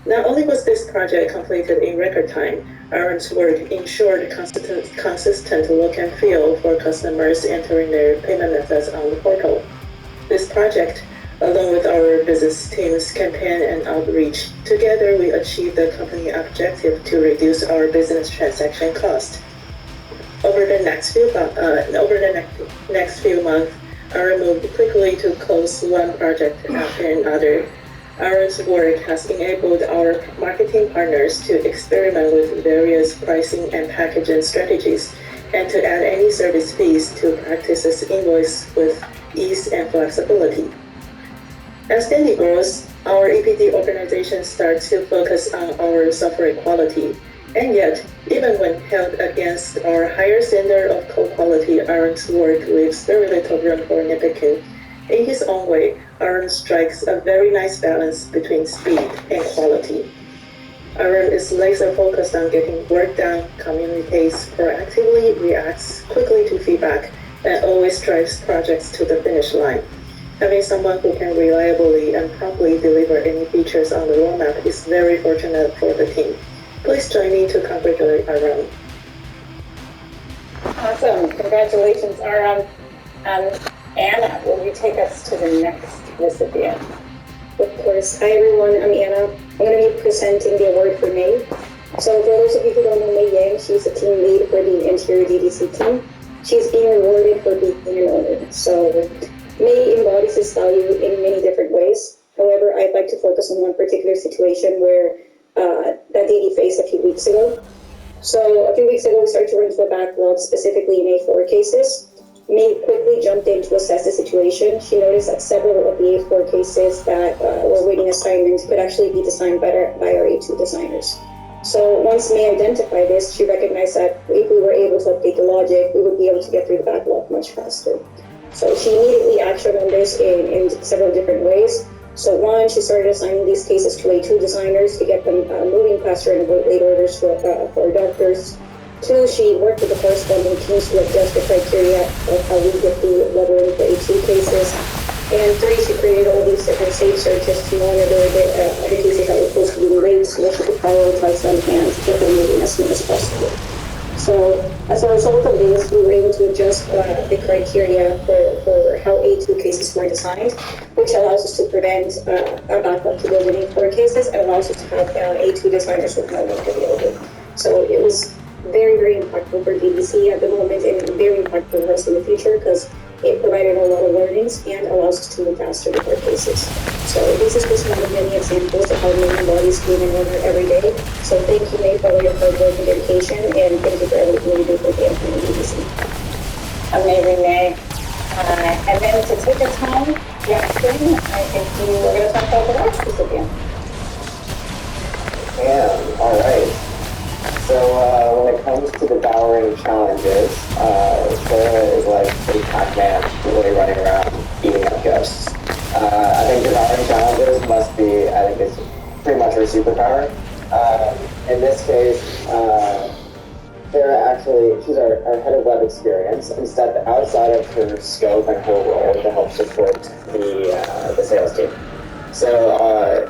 Not only was this project completed in record time, Aaron's work ensured consistent look and feel for customers entering their payment methods on the portal. This project, along with our business team's campaign and outreach, together we achieved the company objective to reduce our business transaction cost. Over the next few months, Aaron moved quickly to close one project after another. Aaron's work has enabled our marketing partners to experiment with various pricing and packaging strategies and to add any service fees to practices invoice with ease and flexibility. As Dandy grows, our EPD organization starts to focus on our software quality. And yet, even when held against our higher standard of code quality, Aaron's work leaves very little room for nitpicking. In his own way, Aaron strikes a very nice balance between speed and quality. Aaron is laser focused on getting work done, communicates proactively, reacts quickly to feedback, and always drives projects to the finish line. Having someone who can reliably and promptly deliver any features on the roadmap is very fortunate for the team. Please join me to congratulate Aaron. Awesome. Congratulations, Aaron. Anna, will you take us to the next recipient? Of course. Hi, everyone. I'm Anna. I'm going to be presenting the award for May. So for those of you who don't know May Yang, she's the team lead for the Interior DDC team. She's being rewarded for being an owner. So May embodies this value in many different ways. However, I'd like to focus on one particular situation where that DD faced a few weeks ago. So a few weeks ago, we started to run into a backlog, specifically in A4 cases. May quickly jumped in to assess the situation. She noticed that several of the A4 cases that were waiting assignments could actually be designed better by our A2 designers. So once May identified this, she recognized that if we were able to update the logic, we would be able to get through the backlog much faster. So she immediately actioned on this in several different ways. So one, she started assigning these cases to A2 designers to get them moving faster and avoid late orders for doctors. Two, she worked with the corresponding teams to adjust the criteria of how we get the leveling for A2 cases. And three, she created all these different safe searches to monitor the cases that were supposed to be late so that she could prioritize them and get them moving as soon as possible. So as a result of this, we were able to adjust the criteria for how A2 cases were designed, which allows us to prevent a backlog to build in A4 cases and allows us to have A2 designers with no work available. So it was very, very impactful for DDC at the moment and very impactful for us in the future because it provided a lot of learnings and allows us to move faster with our cases. So this is just one of many examples of how May embodies being an owner every day. So thank you, May, for all your hard work and dedication, and thank you for everything you do for the DDC. Amazing, May. And then to take us home, Justin, I think you were going to talk about the last recipient. Yeah, all right. So when it comes to devouring challenges, Sarah is like a Pac-Man really running around eating up ghosts. I think devouring challenges must be, I think it's pretty much her superpower. In this case, Sarah actually, she's our head of web experience and stepped outside of her scope and her role to help support the sales team. So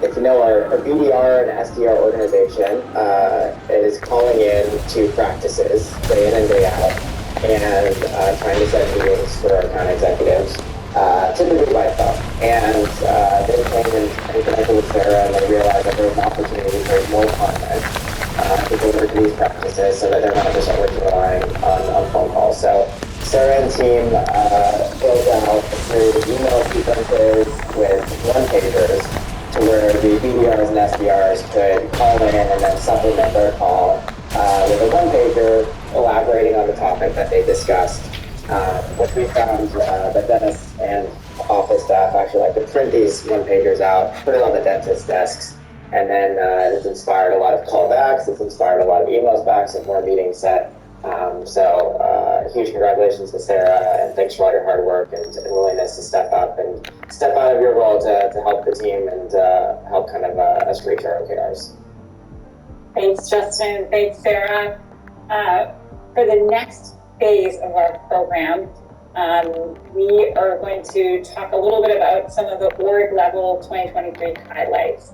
if you know our BDR and SDR organization, it is calling in to practices day in and day out and trying to set meetings for our account executives, typically by phone. And they came and connected with Sarah and they realized that there was an opportunity to create more content to deliver to these practices so that they're not just always relying on phone calls. So Sarah and team built out a series of email sequences with one-pagers to where the BDRs and SDRs could call in and then supplement their call with a one-pager elaborating on the topic that they discussed, which we found that dentists and office staff actually like to print these one-pagers out, put it on the dentist's desks, and then it's inspired a lot of callbacks, it's inspired a lot of emails back, some more meetings set. Huge congratulations to Sarah, and thanks for all your hard work and willingness to step up and step out of your role to help the team and help kind of us reach our OKRs. Thanks, Justin. Thanks, Sarah. For the next phase of our program, we are going to talk a little bit about some of the org level 2023 highlights.